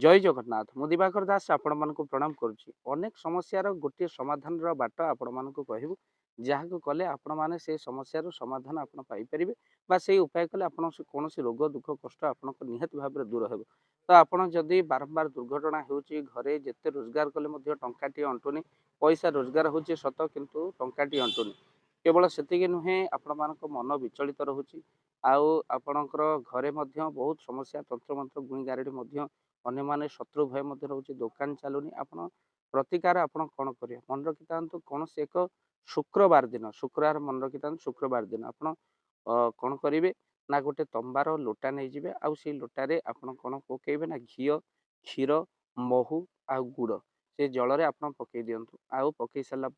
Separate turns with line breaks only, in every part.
जय जगन्नाथ मु दिवाकर दास आपण मानक प्रणाम करुच्ची अनेक समस्यार गोटे समाधान बाट आपण मानक कहबू जहाँ कले आपण मैंने से समस्यार समाधान आपण पाइपर बा से उपाय कले आप कौन रोग दुख कष्ट आप निहत भाव में दूर हो तो आपड़ जदि बारंबार दुर्घटना होची घरे जिते रोजगार कले टंकाटी अंटुनी पैसा रोजगार होची सत किंतु टंकाटी अंटुनी केवल से नुहे आपण मानक मन विचलित रोचे आपणकर घरे बहुत समस्या तंत्र मंत्र गुणी गारेडी अन्य माने शत्रु भय मध्य रोचे दुकान चलुनी आपण प्रतिकार आपण कौन करेंगे मन रखी था कौन से एक शुक्रवार दिन शुक्रवार मन रखी था शुक्रवार दिन आपण कौन करेंगे ना गोटे तंबार लोटा नहीं जाए आउ से लोटारे आपण कौन पकेबे ना घी क्षीर महू आ गुड़ से जल में आप पकई दिंतु आउ पकई सारा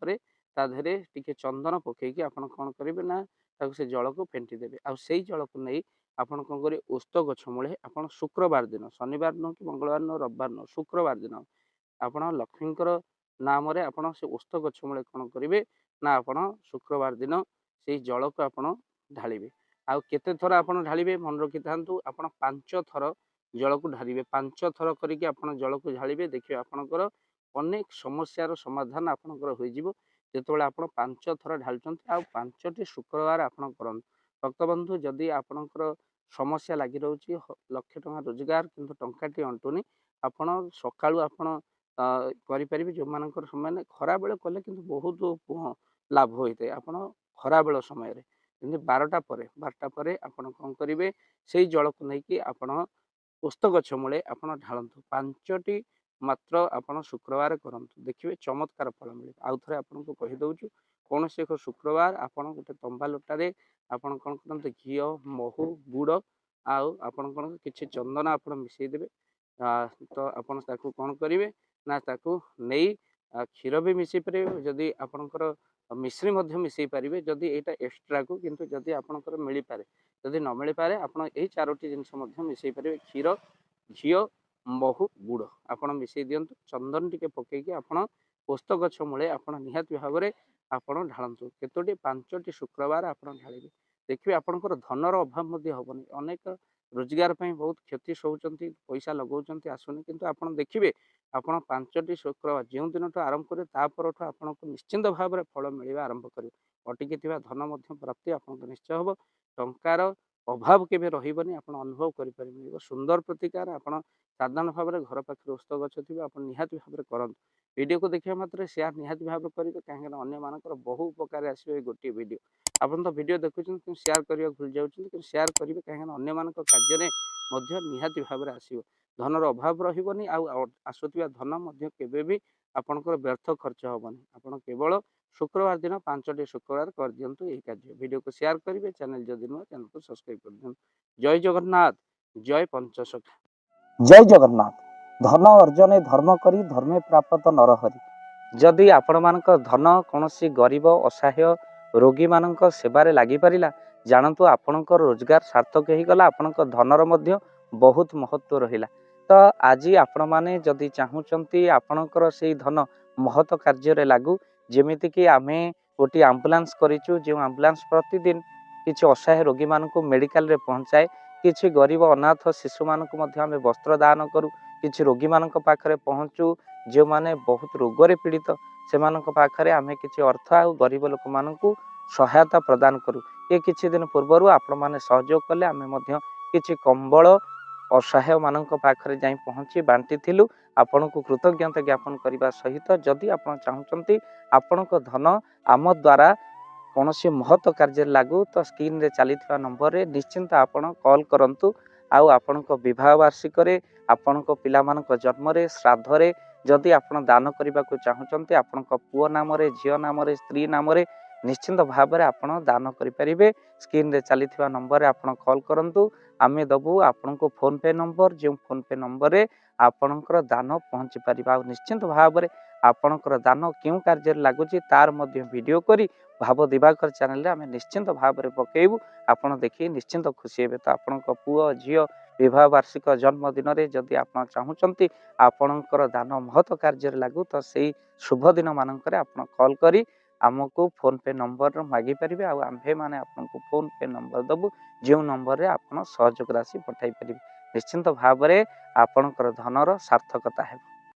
ता देहरे टिके चंदन पकईकी आपण कौन करेंगे ना से जल को फेंटी देवे आउ से जल को नहीं आपण कौन करेंगे ओस्त गछ मूले आपण शुक्रवार दिन शनिवार नुह कि मंगलवार नुह रविवार नुह शुक्रवार दिन आपण लक्ष्मींकर नाम आपण से ओस्त गछ मूले कौन करेंगे ना आपण शुक्रवार दिन से जल को आपण ढालिबे आउ केते थर आपण ढालिबे मन रखी था आपण 5 थर जल को ढालिबे 5 थर करके आपण जल को ढालिबे देखिए आपणकर अनेक समस्यार समाधान आपणकर होई जिवो जेतबेले आपण 5 थर ढालुचंती आउ 5टी शुक्रवार आपण करन भक्त बंधु जदि आपणकर समस्या लगी रोचे लक्ष टଙ୍କା रोजगार किंतु टंकाटी अंटुनी आपण सकाळू आपण करें जो मानकर समय खरा बेले कले किंतु बहुत लाभ होता है आपण खरा बेल समय 12टा पर आपण कौन करेंगे से जल को लेकिन आपण ओस्त गछ मूले आपण ढालतु 5टी मात्र आपण शुक्रवार करंतु देखिए चमत्कार फल मिले आउ थे आपको कहीदे कौन से एक शुक्रवार आपण गोटे तंबा लोटारे आपण कौन करते घी महू गुड़ आउ आपण कौन किसी चंदन आप मिसईदेवे तो आपण कौन करेंगे ना नहीं क्षीर भी मिसई पारे जदि आपणकर मिश्री मिसई पारे जदि यहाँ एक्सट्रा को किंतु जदि आपणकर मिल पारे जदि न मिल पारे आप यही 4टी जिनस मिसई पारे क्षीर घी महू गुड़ आप मिसई दिंतु चंदन टिके पकईकी आप ओस्त गछ मूले आप निहाती भाव में आपण ढालतु केतोटी 5टी शुक्रवार आप ढालिबे देखिए आपणकर धनर अभाव हेनी अनेक रोजगार बहुत क्षति सहउचंती पैसा लगाउचंती आसुनी किंतु आपण देखिए आपण 5टी शुक्रवार जो दिन आरंभ करेंगे तापर आपको निश्चिंत भाव में फल मिलवा आरंभ करेंगे अटिकी धन प्राप्ति आपको निश्चय हम टंकार अभाव केवे रही आप अनुभव करें सुंदर प्रतिकार आप साधारण भाव में घर पाखे ओस्त गछ थी आप निहाती भाव में करंतु वीडियो को देखा मात्र शेयर निहाती भाव में करेंगे कहीं अन्य मानकर बहु उपकार आसो गोटे वीडियो आप तो वीडियो देखुं शेयर करने भूल जाऊँ शेयर करेंगे कहीं अन्य मान कार्य निहाती भाव में आसो धनर अभाव रही आसुवा धन केवे भी आपंकर व्यर्थ खर्च हेनी आप केवल शुक्रवार दिन 5टी शुक्रवार कर दिंतु यही कार्य वीडियो को शेयर करेंगे चैनल जदि नुह चैनल को सब्सक्राइब कर दिखाँ जय जगन्नाथ जय पंचसखा
जय जगन्नाथ धन अर्जने धर्म करी धर्मे प्राप्त नरहरि
जदि आपण मानक धन कौन गरीब असहाय रोगी मान सेवारे लगी पारा जानतु आपणकर रोजगार सार्थक हो गला आपणक धनर मध्य बहुत महत्व रहिला तो आज आपण मैंने जदि चाहूँगी आपणकर से धन महत कार्य लागू जेमिति कि आमे गोटे आम्बुलांस करिचु जो आम्बुलांस प्रतिदिन किसी असहाय रोगी मान मेडिकल रे पहुँचाए किसी गरीब अनाथ शिशु मानक आमे वस्त्र दान करूँ किसी रोगी मान पाखरे पहुँचू जो माने बहुत रोगरे पीड़ित से पाखरे आमे किसी अर्थ आ गरीब लोक मानकु सहायता प्रदान करूँ ये किछि दिन पूर्वर आपण माने सहयोग कले आमे किछि कंबल असहाय मानक पाखरे जाई पहुँची बांटी थिलु आपण को कृतज्ञता ज्ञापन करने सहित जदि आप चाहूँगी आपण धन आम द्वारा कौन सी महत्व कार्य लागू तो स्क्रीन रे चली नंबर रे निश्चिंत आपण कॉल करंतु आउ आपण विवाह वार्षिक आपण पिला जन्म श्राद्ध रे जदि आपण दान करने को चाहूँगी आपण पुओ नाम झील नाम स्त्री नाम निश्चिंत भाव में आपण दान करें स्क्रीन रे चली नंबर रे आपण कॉल करंतु आमे दबु आपण को फोन पे नंबर जो फोन पे नंबर रे आपणकर दान पहुँची पार निश्चिंत भाव में आपणकर दान क्यों कार्य लगुच तार मध्य वीडियो करी भाव दिवाकर चैनल रे आमे निश्चिंत भाव में पकेबू आपण देखी निश्चिंत खुशी हे तो आपण पुओ झील विवाह वार्षिक जन्मदिन में जदि आप चाहूँगी आपणकर दान महत्व कार्य लागू तो से शुभ दिन मानक आप कॉल करी आमको फोन पे नंबर मागी पारे आम्भे माने आपको फोन पे नंबर दबु जो नंबर रे आप सहयोग राशि पठाई पारे ନିଶ୍ଚିନ୍ତ ଭାବରେ ଆପଣଙ୍କର ଧନର ସାର୍ଥକତା ହେବ।